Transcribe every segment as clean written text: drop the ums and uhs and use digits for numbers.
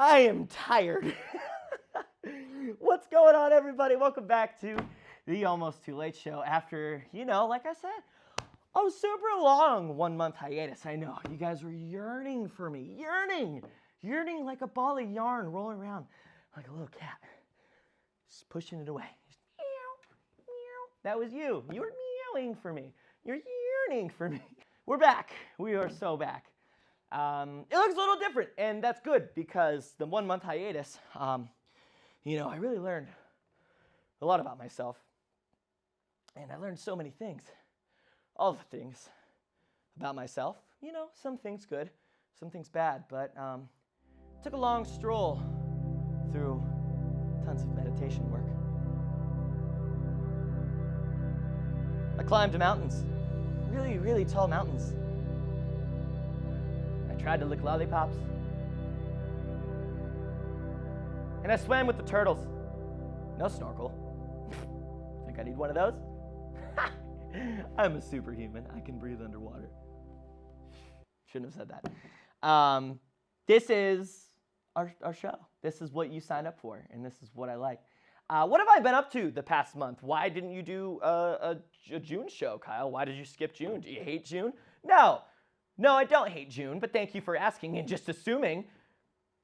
I am tired. What's going on, everybody? Welcome back to the Almost Too Late show after, like I said, a super long 1 month hiatus. I know, you guys were yearning for me, yearning like a ball of yarn rolling around like a little cat, just pushing it away. Just meow, meow. That was you. You were meowing for me. You're yearning for me. We're back. We are so back. It looks a little different, and that's good because the 1 month hiatus, I really learned a lot about myself, and I learned so many things, all the things about myself. Some things good, some things bad, but took a long stroll through tons of meditation work. I climbed mountains, really, really tall mountains. Tried to lick lollipops. And I swam with the turtles. No snorkel. Think I need one of those? I'm a superhuman. I can breathe underwater. Shouldn't have said that. This is our show. This is what you sign up for, and this is what I like. What have I been up to the past month? Why didn't you do a June show, Kyle? Why did you skip June? Do you hate June? No, I don't hate June, but thank you for asking and just assuming.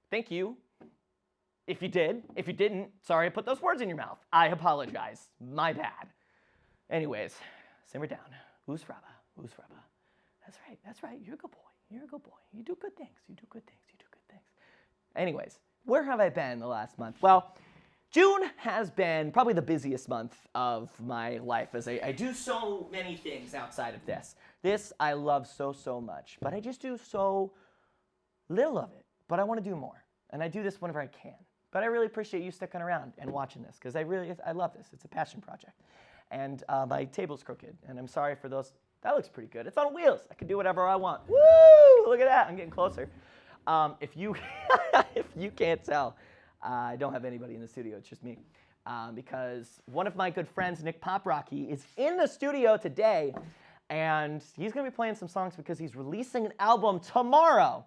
Thank you. If you did. If you didn't, sorry I put those words in your mouth. I apologize. My bad. Anyways, simmer down. Who's Fraba? That's right. You're a good boy. You do good things. Anyways, where have I been the last month? Well, June has been probably the busiest month of my life as I do so many things outside of this. This I love so much, but I just do so little of it, but I want to do more. And I do this whenever I can. But I really appreciate you sticking around and watching this because I love this. It's a passion project. And my table's crooked, and I'm sorry for those. That looks pretty good. It's on wheels. I can do whatever I want. Woo! Look at that. I'm getting closer. If you can't tell, I don't have anybody in the studio. It's just me. Because one of my good friends, Nick Poprocky, is in the studio today. And he's going to be playing some songs because he's releasing an album tomorrow.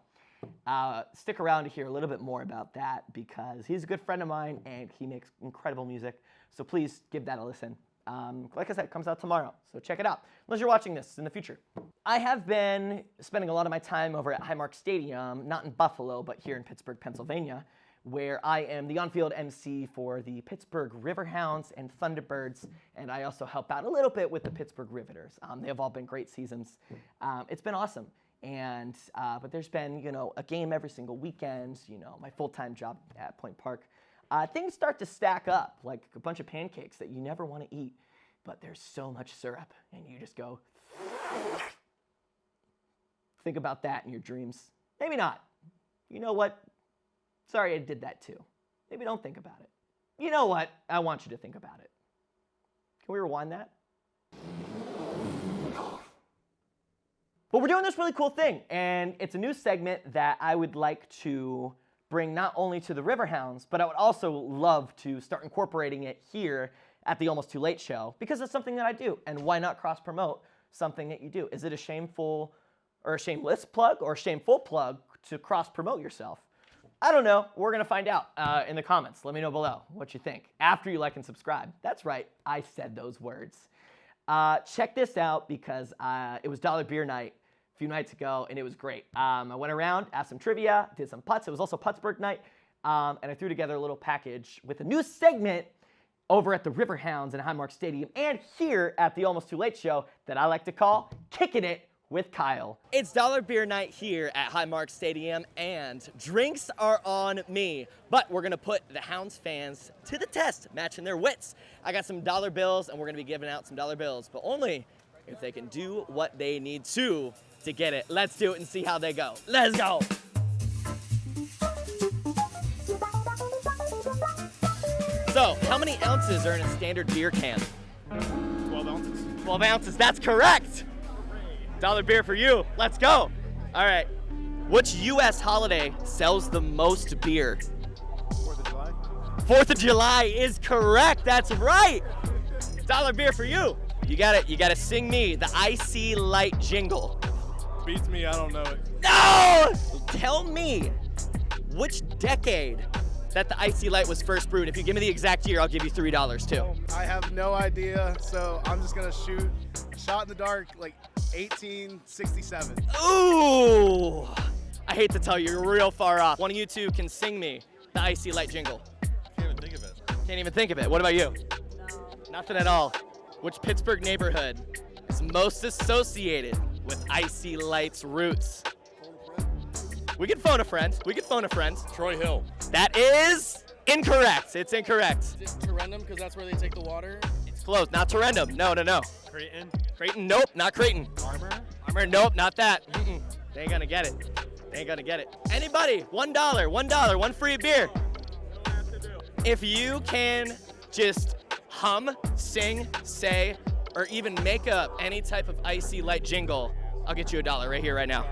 Stick around to hear a little bit more about that because he's a good friend of mine and he makes incredible music. So please give that a listen. Like I said, it comes out tomorrow, so check it out, unless you're watching this in the future. I have been spending a lot of my time over at Highmark Stadium, not in Buffalo, but here in Pittsburgh, Pennsylvania, where I am the on-field MC for the Pittsburgh Riverhounds and Thunderbirds, and I also help out a little bit with the Pittsburgh Riveters. They have all been great seasons. It's been awesome, and but there's been a game every single weekend. My full-time job at Point Park. Things start to stack up like a bunch of pancakes that you never want to eat, but there's so much syrup, and you just go. Think about that in your dreams. Maybe not. You know what? Sorry I did that too. Maybe don't think about it. You know what? I want you to think about it. Can we rewind that? But we're doing this really cool thing, and it's a new segment that I would like to bring not only to the Riverhounds, but I would also love to start incorporating it here at the Almost Too Late show because it's something that I do, and why not cross-promote something that you do? Is it a shameful or a shameless plug or a shameful plug to cross-promote yourself? I don't know. We're going to find out in the comments. Let me know below what you think after you like and subscribe. That's right. I said those words. Check this out because it was Dollar Beer Night a few nights ago, and it was great. I went around, asked some trivia, did some putts. It was also Pittsburgh night, and I threw together a little package with a new segment over at the Riverhounds in Highmark Stadium and here at the Almost Too Late show that I like to call Kicking It with Kyle. It's Dollar Beer Night here at Highmark Stadium, and drinks are on me. But we're gonna put the Hounds fans to the test, matching their wits. I got some dollar bills, and we're gonna be giving out some dollar bills, but only if they can do what they need to get it. Let's do it and see how they go. Let's go. So, how many ounces are in a standard beer can? 12 ounces. 12 ounces, that's correct. Dollar beer for you. Let's go. All right. Which U.S. holiday sells the most beer? 4th of July. 4th of July is correct. That's right. Dollar beer for you. You got it. You got to sing me the IC Light jingle. Beats me, I don't know it. No! Tell me which decade that the Icy Light was first brewed? If you give me the exact year, I'll give you $3 too. I have no idea, so I'm just gonna shoot a shot in the dark, like 1867. Ooh! I hate to tell you, you're real far off. One of you two can sing me the Icy Light jingle. Can't even think of it. Can't even think of it. What about you? No. Nothing at all. Which Pittsburgh neighborhood is most associated with Icy Light's roots? We can phone a friend. We can phone a friend. Troy Hill. That is incorrect. It's incorrect. Is it Torrendum, because that's where they take the water? It's close. Not Torrendum. No, no, no. Creighton. Creighton. Nope. Not Creighton. Armor. Armor. Nope. Not that. They ain't gonna get it. They ain't gonna get it. Anybody? $1. $1. One free beer. If you can just hum, sing, say, or even make up any type of Icy Light jingle, I'll get you $1 right here, right now.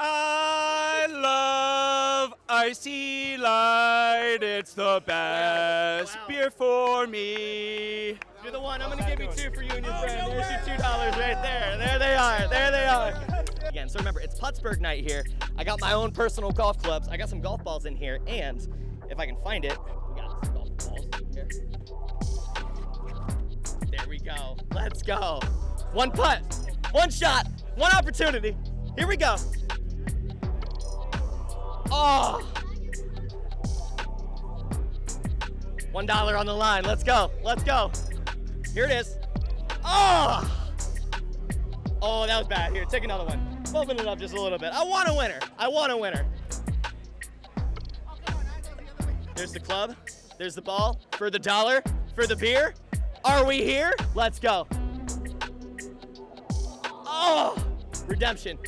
I love Icy Light. It's the best beer for me. You're the one. I'm gonna give you $2 for you and your friend. There's your $2 right there. There they are. There they are. Again, so remember, it's Pittsburgh night here. I got my own personal golf clubs. I got some golf balls in here, and if I can find it, we got some golf balls here. There we go. Let's go. One putt, one shot, one opportunity. Here we go. Oh! $1 on the line. Let's go. Let's go. Here it is. Oh! Oh, that was bad. Here, take another one. Open it up just a little bit. I want a winner. I want a winner. There's the club. There's the ball. For the $1. For the beer. Are we here? Let's go. Oh! Redemption.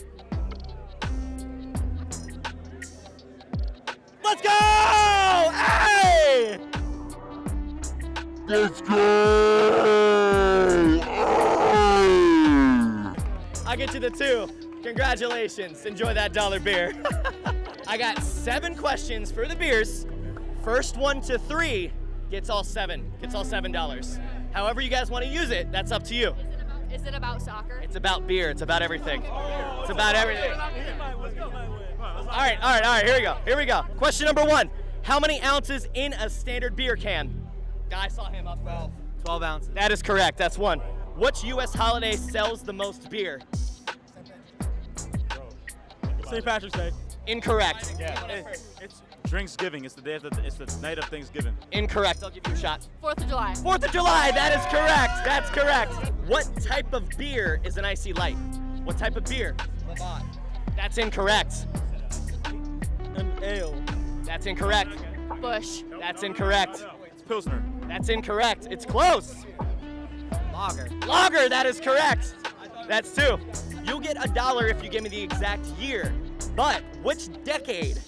Let's go! Hey! Let's go! I get you the 2. Congratulations. Enjoy that $1 beer. I got 7 questions for the beers. First one to 3 gets all 7. Gets all $7. However you guys want to use it, that's up to you. Is it about soccer? It's about beer. It's about everything. It's about everything. All right. Here we go. Question number 1. How many ounces in a standard beer can? Guy saw him up. 12 ounces. That is correct. That's 1. Which U.S. holiday sells the most beer? St. Patrick's Day. Incorrect. It's Drinksgiving. It's the night of Thanksgiving. Incorrect. I'll give you a shot. 4th of July. 4th of July. That is correct. That's correct. What type of beer is an Icy Light? What type of beer? Lamont. That's incorrect. An ale. That's incorrect. Bush. That's incorrect. It's Pilsner. That's incorrect. It's close. Lager. Lager. That is correct. That's 2. You'll get $1 if you give me the exact year. But which decade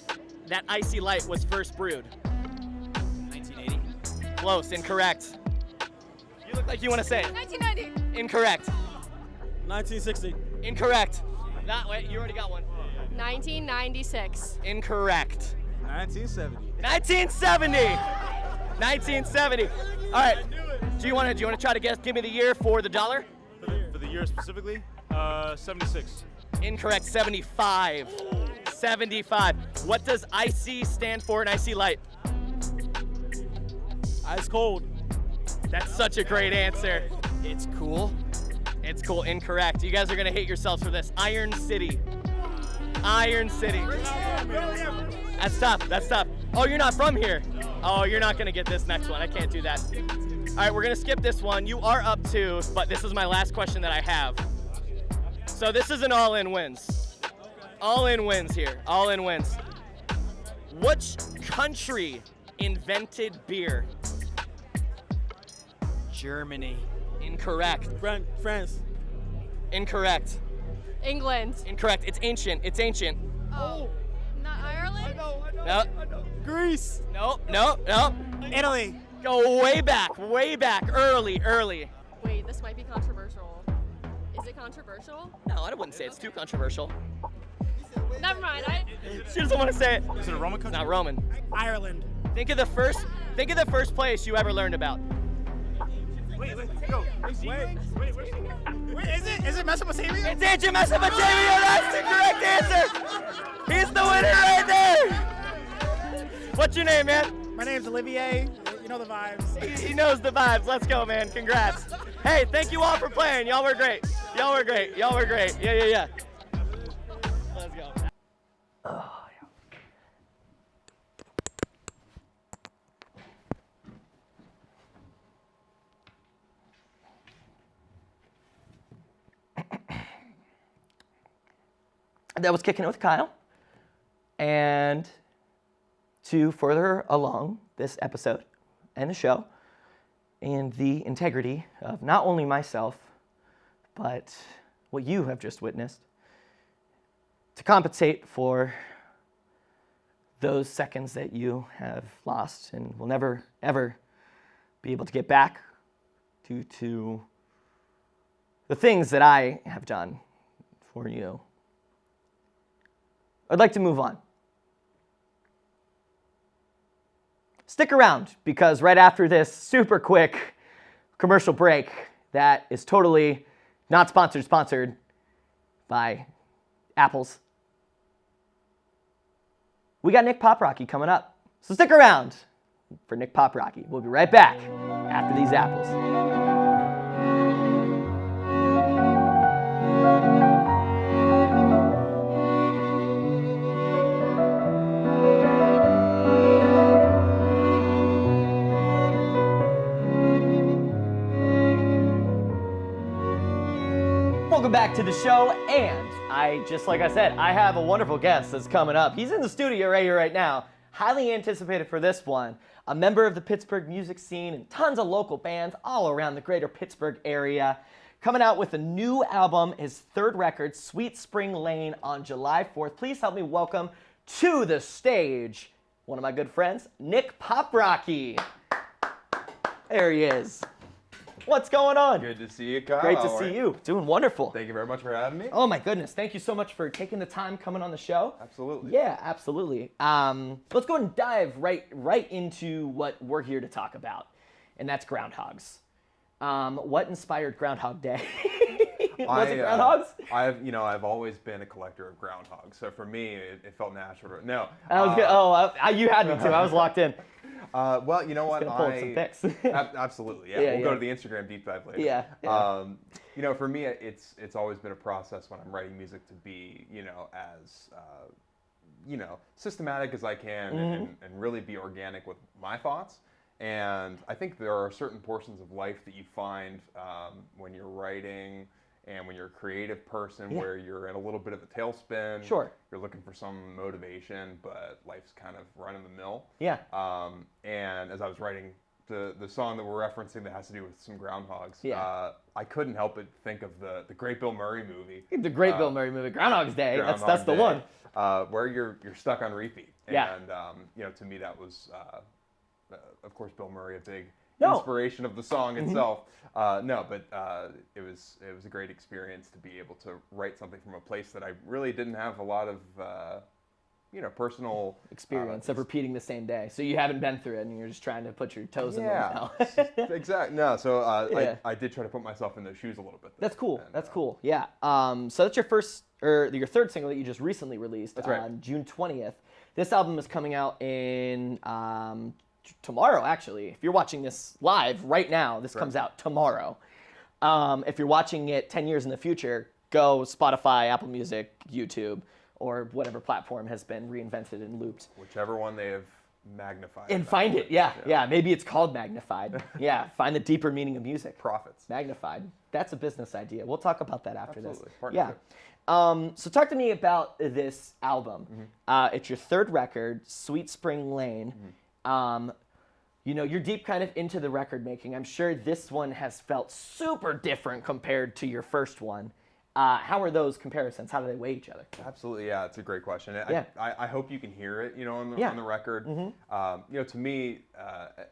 that Icy Light was first brewed? 1980. Close. Incorrect. You look like you want to say it. 1990. Incorrect. 1960. Incorrect. Not wait. You already got one. 1996. Incorrect. 1970. 1970. 1970. All right. Do you want to try to give me the year for the $1? For the year specifically, 76. Incorrect. 75. 75. What does IC stand for in Icy Light? Ice cold. That's such a great answer. It's cool. It's cool. Incorrect. You guys are gonna hate yourselves for this. Iron City. Iron City. That's tough. That's tough. Oh, you're not from here. Oh, you're not gonna get this next one. I can't do that. All right, we're gonna skip this one. You are up 2, but this is my last question that I have. So this is an all-in wins. All-in wins here. All-in wins. Which country invented beer? Germany. Incorrect. France. Incorrect. England. Incorrect. It's ancient. It's ancient. Oh. Not Ireland? No. Greece. No. Italy. Go way back. Early. Wait, this might be controversial. Is it controversial? No, I wouldn't say it's too controversial. Never mind. She doesn't want to say it. Is it a Roman It's country? not Roman. Ireland. Think of the first place you ever learned about. Wait, go. Wait, is it Mesopotamia? It's ancient Mesopotamia. That's the correct answer. He's the winner right there. What's your name, man? My name's Olivier. You know the vibes. He knows the vibes. Let's go, man. Congrats. Hey, thank you all for playing. Y'all were great. Y'all were great. Y'all were great. Yeah. Let's go. Oh, that was Kicking It with Kyle. And to further along this episode and the show and the integrity of not only myself, but what you have just witnessed, to compensate for those seconds that you have lost and will never, ever be able to get back due to the things that I have done for you, I'd like to move on. Stick around, because right after this super quick commercial break that is totally not sponsored by Apples, we got Nick Poprocky coming up. So stick around for Nick Poprocky. We'll be right back after these apples. Welcome back to the show, and like I said, I have a wonderful guest that's coming up. He's in the studio right here, right now. Highly anticipated for this one. A member of the Pittsburgh music scene and tons of local bands all around the greater Pittsburgh area. Coming out with a new album, his third record, Sweet Spring Lane, on July 4th. Please help me welcome to the stage one of my good friends, Nick Poprocky. There he is. What's going on? Good to see you, Kyle. Great to see you. Doing wonderful. Thank you very much for having me. Oh my goodness. Thank you so much for taking the time coming on the show. Absolutely. Yeah, absolutely. Let's go and dive right into what we're here to talk about, and that's groundhogs. What inspired Groundhog Day? Was it groundhogs? I've always been a collector of groundhogs, so for me, it felt natural. No. You had me too. I was locked in. Well, you know what? Gonna pull up some pics. Absolutely, yeah. We'll go to the Instagram deep dive later. Yeah. For me, it's always been a process when I'm writing music to be, as systematic as I can and really be organic with my thoughts. And I think there are certain portions of life that you find when you're writing and when you're a creative person where you're in a little bit of a tailspin. Sure. You're looking for some motivation, but life's kind of running the mill. Yeah. And as I was writing the song that we're referencing that has to do with some groundhogs, I couldn't help but think of the great Bill Murray movie. The great Bill Murray movie, Groundhog's Day. That's the one. Where you're stuck on repeat. Yeah. And to me that was, of course, Bill Murray, a big inspiration of the song itself. It was a great experience to be able to write something from a place that I really didn't have a lot of personal experience of repeating the same day. So you haven't been through it, and you're just trying to put your toes in there now. Exactly. No. So I did try to put myself in those shoes a little bit. That's cool. That's cool. Yeah. So that's your your third single that you just recently released on June 20th. This album is coming out in tomorrow, actually. If you're watching this live right now, this comes out tomorrow. If you're watching it 10 years in the future, go Spotify, Apple Music, YouTube, or whatever platform has been reinvented and looped. Whichever one they have magnified. And find it, yeah. Maybe it's called Magnified. Yeah, find the deeper meaning of music. Profits. Magnified. That's a business idea. We'll talk about that after this. Partnership. Yeah. So talk to me about this album. It's your third record, Sweet Spring Lane. You're deep kind of into the record making. I'm sure this one has felt super different compared to your first one. How are those comparisons? How do they weigh each other? Absolutely, yeah. It's a great question. I hope you can hear it, on the record. To me,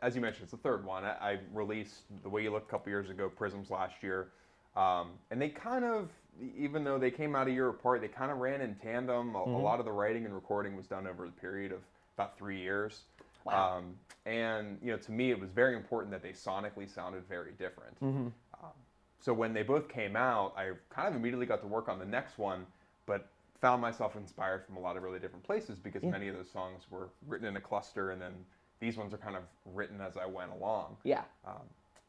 as you mentioned, it's the third one. I released The Way You Look a couple years ago, Prisms last year, and they kind of, even though they came out a year apart, they kind of ran in tandem. A lot of the writing and recording was done over the period of about 3 years. Wow. To me, it was very important that they sonically sounded very different. So when they both came out, I kind of immediately got to work on the next one, but found myself inspired from a lot of really different places because many of those songs were written in a cluster, and then these ones are kind of written as I went along. Yeah.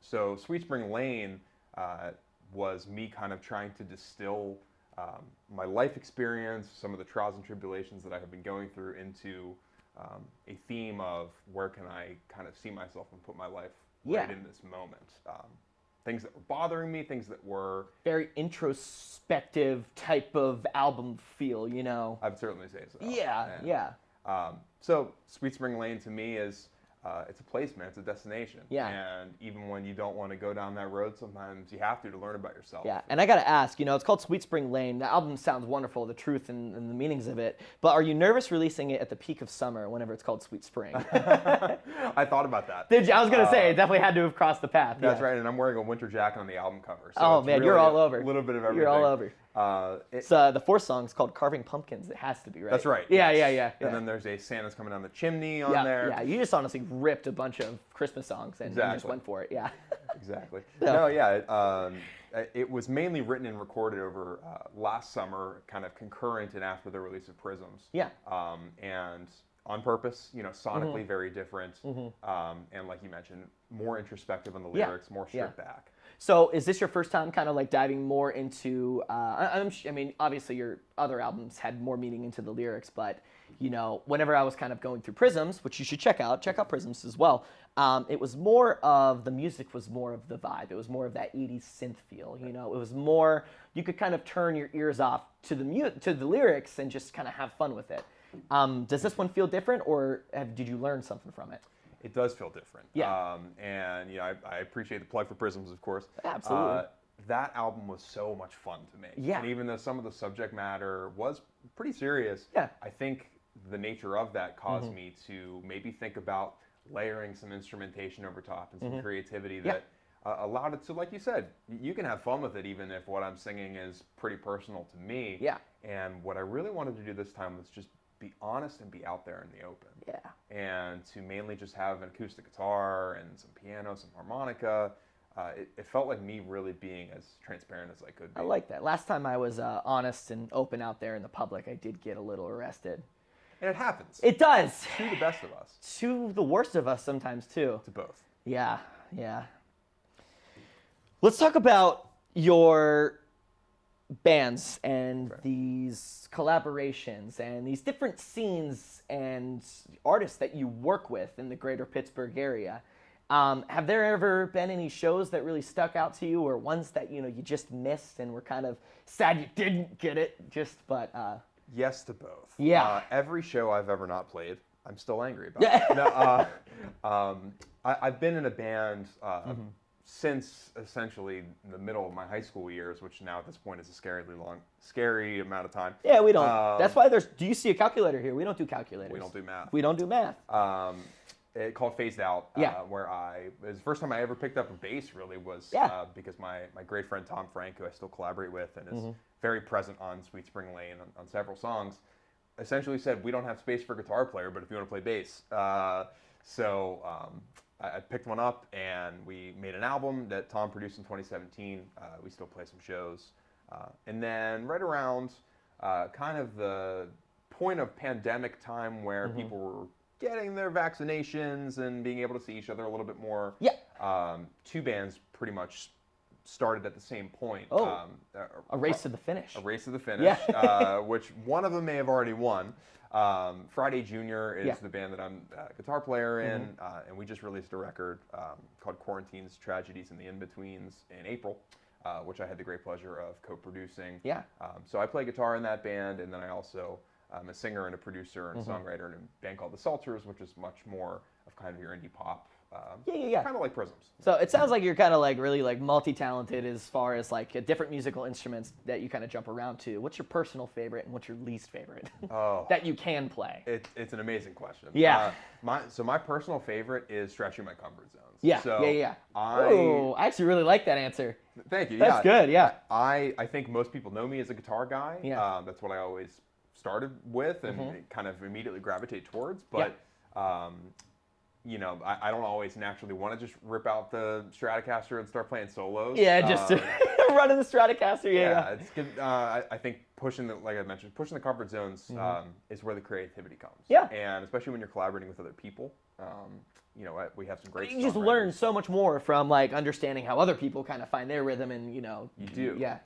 So Sweet Spring Lane was me kind of trying to distill my life experience, some of the trials and tribulations that I have been going through into a theme of where can I kind of see myself and put my life right in this moment. Things that were bothering me, things that were... Very introspective type of album feel, you know? I'd certainly say so. Yeah. So Sweet Spring Lane to me is, it's a place, man. It's a destination. Yeah. And even when you don't want to go down that road, sometimes you have to learn about yourself. Yeah, and I gotta ask, you know, it's called Sweet Spring Lane. The album sounds wonderful, the truth and the meanings of it. But are you nervous releasing it at the peak of summer whenever it's called Sweet Spring? I thought about that. Did you? I was gonna say, it definitely had to have crossed the path. That's right, and I'm wearing a winter jacket on the album cover. So Oh it's man, really you're all over. A little bit of everything. You're all over. It's The fourth song is called Carving Pumpkins. It has to be, right? That's right. Yeah. And then there's a Santa's Coming Down the Chimney on there. Yeah, you just honestly ripped a bunch of Christmas songs and just went for it. Yeah. Exactly. Yeah. No, yeah. It was mainly written and recorded over last summer, kind of concurrent and after the release of Prisms. Yeah. And on purpose, you know, sonically very different. And like you mentioned, more introspective on the lyrics, more stripped back. So is this your first time kind of like diving more into, I mean, obviously your other albums had more meaning into the lyrics, but, you know, whenever I was kind of going through Prisms, which you should check out Prisms as well, it was more of, the music was more of the vibe. It was more of that 80s synth feel, you know. It was more, you could kind of turn your ears off to the lyrics and just kind of have fun with it. Does this one feel different, or did you learn something from it? It does feel different. Yeah. And, you know, I appreciate the plug for Prisms, of course. Absolutely. That album was so much fun to make. Yeah. And even though some of the subject matter was pretty serious, I think the nature of that caused me to maybe think about layering some instrumentation over top and some creativity that allowed it to, like you said, you can have fun with it even if what I'm singing is pretty personal to me. Yeah. And what I really wanted to do this time was just be honest and be out there in the open. Yeah. And to mainly just have an acoustic guitar and some piano, some harmonica. It felt like me really being as transparent as I could be. I like that. Last time I was honest and open out there in the public, I did get a little arrested. And it happens. It does. To the best of us. To the worst of us sometimes, too. To both. Yeah. Let's talk about your bands and these collaborations and these different scenes and artists that you work with in the greater Pittsburgh area. Have there ever been any shows that really stuck out to you, or ones that you just missed and were kind of sad you didn't get it? Yes to both. Yeah. Every show I've ever not played, I'm still angry about. I've been in a band since essentially the middle of my high school years, which now at this point is a scary amount of time. Yeah, we don't. That's why do you see a calculator here? We don't do calculators. We don't do math. We don't do math. It called Phased Out, where it was the first time I ever picked up a bass, really, was because my great friend Tom Frank, who I still collaborate with and is very present on Sweet Spring Lane on several songs, essentially said, we don't have space for a guitar player, but if you want to play bass. So I picked one up, and we made an album that Tom produced in 2017. We still play some shows. And then right around kind of the point of pandemic time where people were getting their vaccinations and being able to see each other a little bit more. Yeah. Two bands pretty much started at the same point. Oh, a race to the finish. A race to the finish, which one of them may have already won. Friday Junior is the band that I'm a guitar player in, and we just released a record called Quarantines, Tragedies, and the In-Betweens in April, which I had the great pleasure of co-producing. Yeah. So I play guitar in that band, and then I also I'm a singer and a producer and songwriter in a band called The Salters, which is much more of kind of your indie pop. Kind of like Prisms. So it sounds like you're kind of like really like multi-talented as far as like different musical instruments that you kind of jump around to. What's your personal favorite and what's your least favorite that you can play? It's an amazing question. Yeah. My personal favorite is Stretching My Comfort Zones. Yeah. I actually really like that answer. Thank you. That's good. Yeah. I think most people know me as a guitar guy. Yeah. That's what I always started with and kind of immediately gravitate towards. But you know, I don't always naturally want to just rip out the Stratocaster and start playing solos. Yeah, just running the Stratocaster. Yeah. It's good. I think like I mentioned, pushing the comfort zones is where the creativity comes. Yeah. And especially when you're collaborating with other people, we have some great. You just learn so much more from like understanding how other people kind of find their rhythm, and You do. Yeah.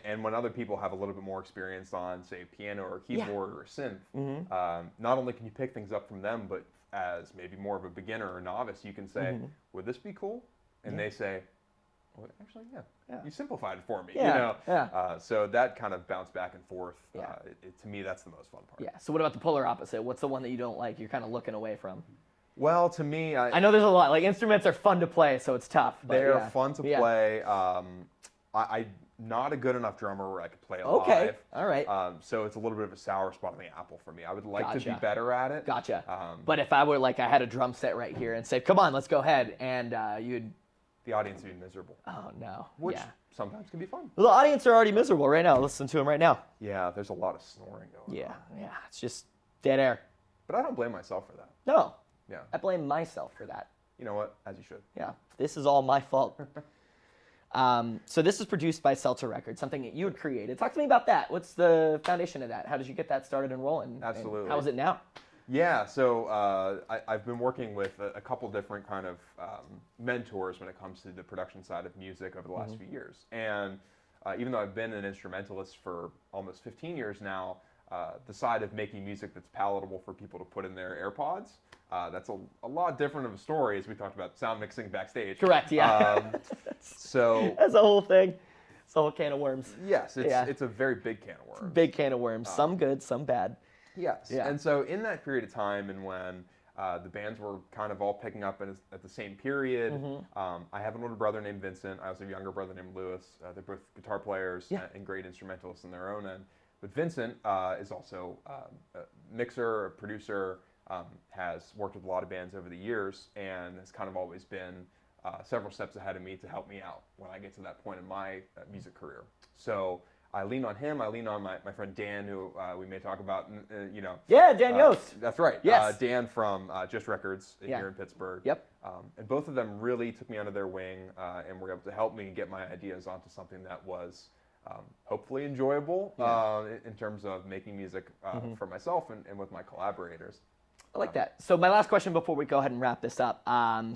And when other people have a little bit more experience on, say, piano or keyboard or synth, not only can you pick things up from them, but as maybe more of a beginner or novice, you can say, "Would this be cool?" And they say, "Well, actually, yeah. You simplified it for me." So that kind of bounce back and forth. Yeah. To me, that's the most fun part. Yeah. So what about the polar opposite? What's the one that you don't like? You're kind of looking away from. Well, to me, I know there's a lot. Like instruments are fun to play, so it's tough. They're fun to play. I'm not a good enough drummer where I could play live. Okay. All right. So it's a little bit of a sour spot on the apple for me. I would like to be better at it. Gotcha. But if I were like, I had a drum set right here and said, "Come on, let's go ahead," and you'd. The audience would be miserable. Oh no. Which sometimes can be fun. Well, the audience are already miserable right now. Listen to them right now. Yeah, there's a lot of snoring going on. Yeah. It's just dead air. But I don't blame myself for that. No. Yeah. I blame myself for that. You know what? As you should. Yeah. This is all my fault. So this is produced by Seltzer Records, something that you had created. Talk to me about that. What's the foundation of that? How did you get that started and rolling? Absolutely. And how is it now? Yeah, so I've been working with a couple different kind of mentors when it comes to the production side of music over the last few years. And even though I've been an instrumentalist for almost 15 years now, the side of making music that's palatable for people to put in their AirPods, that's a lot different of a story, as we talked about sound mixing backstage. Correct, yeah. So that's the whole thing. It's a whole can of worms. Yes, it's a very big can of worms. Big can of worms. Some good, some bad. Yes. Yeah. And so in that period of time, and when the bands were kind of all picking up at the same period, I have an older brother named Vincent. I also have a younger brother named Lewis. They're both guitar players and great instrumentalists in their own end. But Vincent is also a mixer, a producer, has worked with a lot of bands over the years, and has kind of always been several steps ahead of me to help me out when I get to that point in my music career. So I lean on him. I lean on my friend Dan, who we may talk about. Yeah, Dan Yost. That's right. Yes. Dan from Just Records here in Pittsburgh. Yep. And both of them really took me under their wing and were able to help me get my ideas onto something that was hopefully enjoyable in terms of making music for myself and with my collaborators. I like that. So my last question before we go ahead and wrap this up.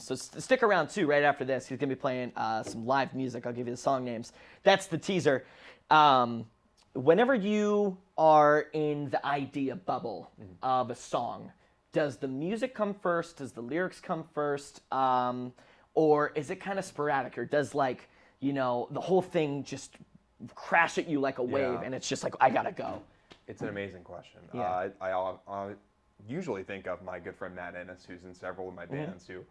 So stick around too. Right after this, he's gonna be playing some live music. I'll give you the song names. That's the teaser. Whenever you are in the idea bubble of a song, does the music come first? Does the lyrics come first? Or is it kind of sporadic? Or does the whole thing just crash at you like a wave and it's just like, I gotta go? It's an amazing question. Yeah. I usually think of my good friend Matt Ennis, who's in several of my bands, who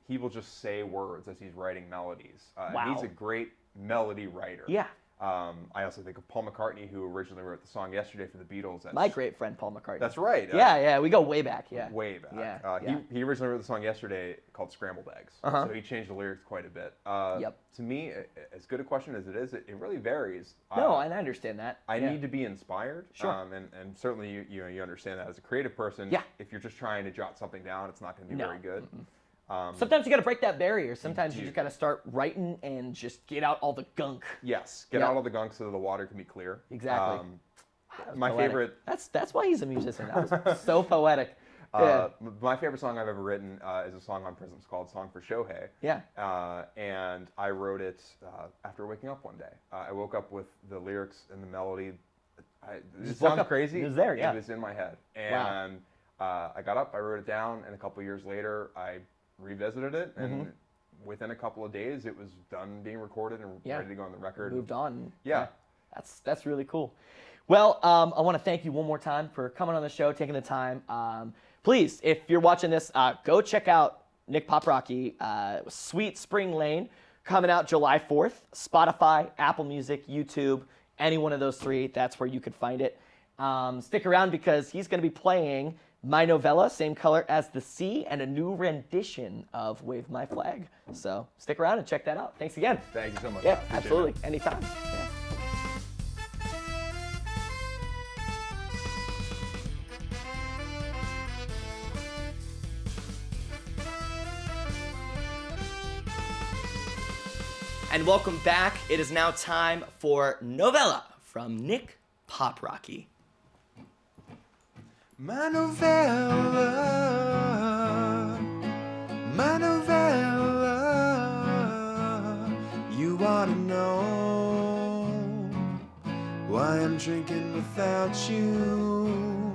he will just say words as he's writing melodies. Wow. And he's a great melody writer. Yeah. I also think of Paul McCartney, who originally wrote the song Yesterday for the Beatles. My great friend Paul McCartney. That's right. Yeah, we go way back. Yeah. Way back. Yeah. He originally wrote the song Yesterday called Scrambled Eggs. So he changed the lyrics quite a bit. To me, as good a question as it is, it really varies. No, and I understand that. I need to be inspired. Sure. And certainly you understand that as a creative person. Yeah. If you're just trying to jot something down, it's not going to be very good. Sometimes you got to break that barrier. Sometimes you just got to start writing and just get out all the gunk. Yes, get out all the gunk so the water can be clear. Exactly. My poetic. Favorite. That's why he's a musician. That was so poetic. My favorite song I've ever written is a song on Prisms called "Song for Shohei." Yeah. And I wrote it after waking up one day. I woke up with the lyrics and the melody. It sounds crazy. It was there. Yeah. It was in my head, and I got up. I wrote it down, and a couple years later, I revisited it, and within a couple of days, it was done being recorded and ready to go on the record. Moved on. Yeah. That's really cool. Well, I want to thank you one more time for coming on the show, taking the time. Please, if you're watching this, go check out Nick Poprocky, Sweet Spring Lane, coming out July 4th. Spotify, Apple Music, YouTube, any one of those three, that's where you could find it. Stick around because he's going to be playing my novella, Same Color as the Sea, and a new rendition of Wave My Flag. So stick around and check that out. Thanks again. Thank you so much. Yeah, absolutely. Anytime. Yeah. And welcome back. It is now time for Novella from Nick Poprocky. My novella, my novella, you ought to know why I'm drinking without you.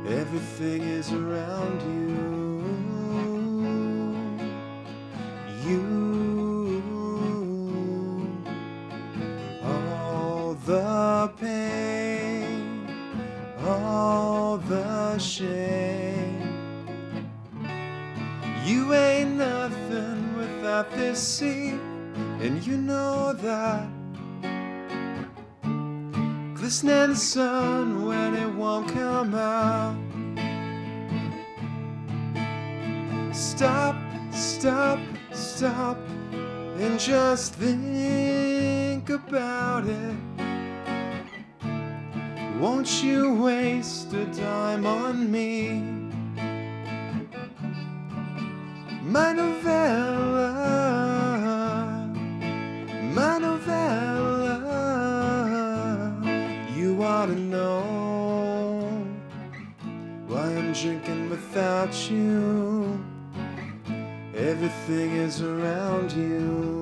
Everything is around you. All the pain, all the shame. You ain't nothing without this sea, and you know that. Glistening in the sun when it won't come out. Stop, stop, stop, and just think about it. Won't you waste a dime on me? My novella, my novella, you ought to know why I'm drinking without you. Everything is around you.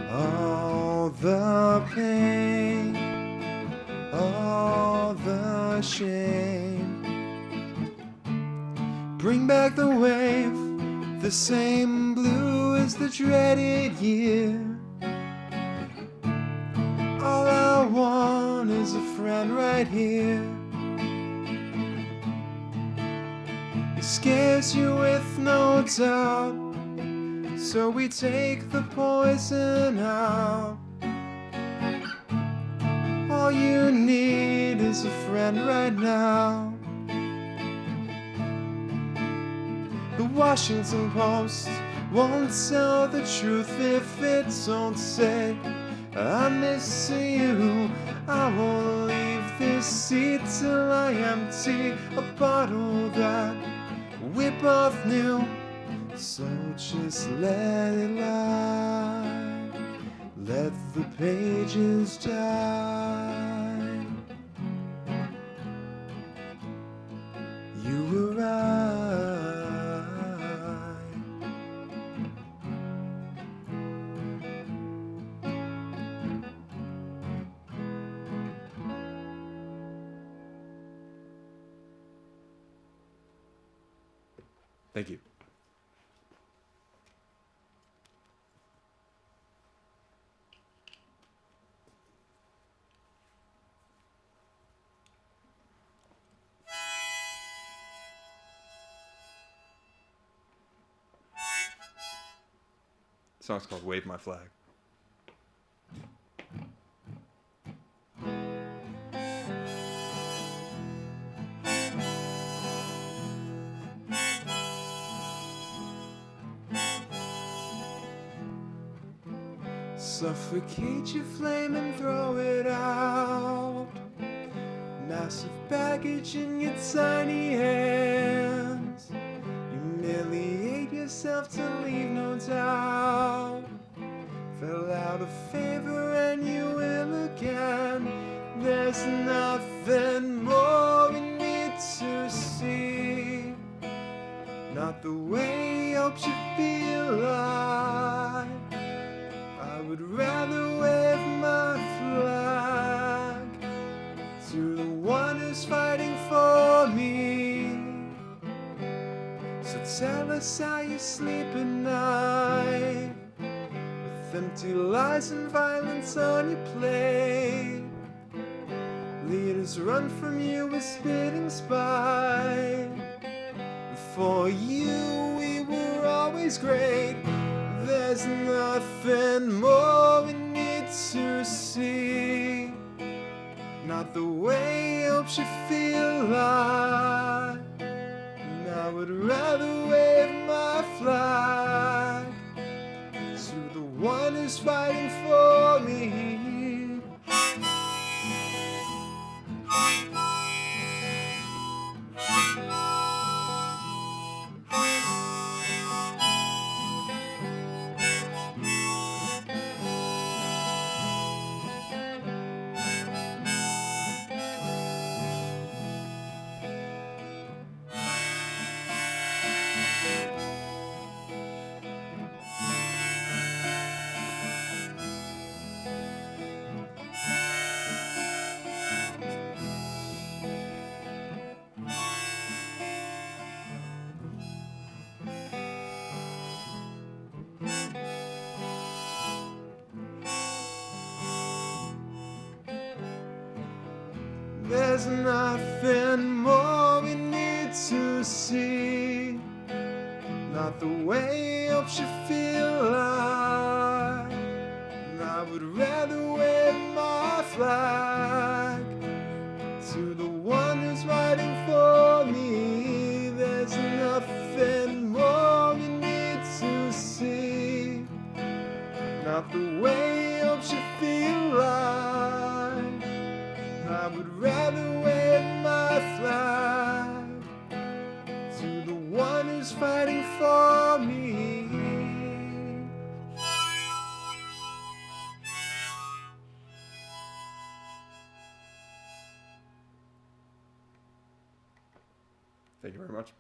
All the pain, all the shame. Bring back the wave, the same blue as the dreaded year. All I want is a friend right here. He scares you with no doubt, so we take the poison out. All you need is a friend right now. The Washington Post won't tell the truth if it don't say, I miss you. I won't leave this seat till I empty a bottle that we both knew. So just let it lie, let the pages die. You were right. Thank you. The song's called Wave My Flag. Suffocate your flame and throw it out. Massive baggage in your tiny hands. Humiliate yourself to leave no doubt. Fell out of favor and you will again. There's nothing more we need to see. Not the way you hoped you feel like. I would rather wave my flag to the one who's fighting for me. So tell us how you sleep at night, with empty lies and violence on your plate. Leaders run from you with spitting spite. For you we were always great. There's nothing more we need to see. Not the way you hope you feel like. And I would rather wave my flag to the one who's fighting for me. There's nothing more we need to see. Not the way it helps you feel alive. And I would rather wave my flag to the one who's fighting for me. There's nothing more we need to see. Not the way it helps you feel alive. I would rather wave my flag to the one who's fighting for me. Thank you very much.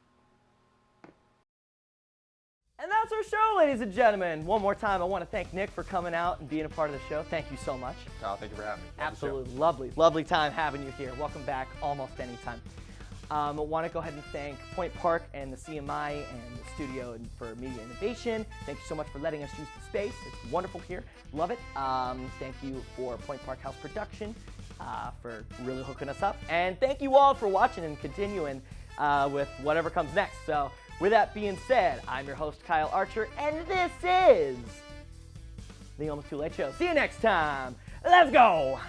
And that's our show, ladies and gentlemen. One more time, I want to thank Nick for coming out and being a part of the show. Thank you so much. Kyle, thank you for having me. Love the show. Absolutely lovely time having you here. Welcome back almost anytime. I want to go ahead and thank Point Park and the CMI and the studio and for media innovation. Thank you so much for letting us use the space. It's wonderful here. Love it. Thank you for Point Park House Production for really hooking us up. And thank you all for watching and continuing with whatever comes next. So with that being said, I'm your host, Kyle Archer, and this is the Almost Too Late Show. See you next time. Let's go.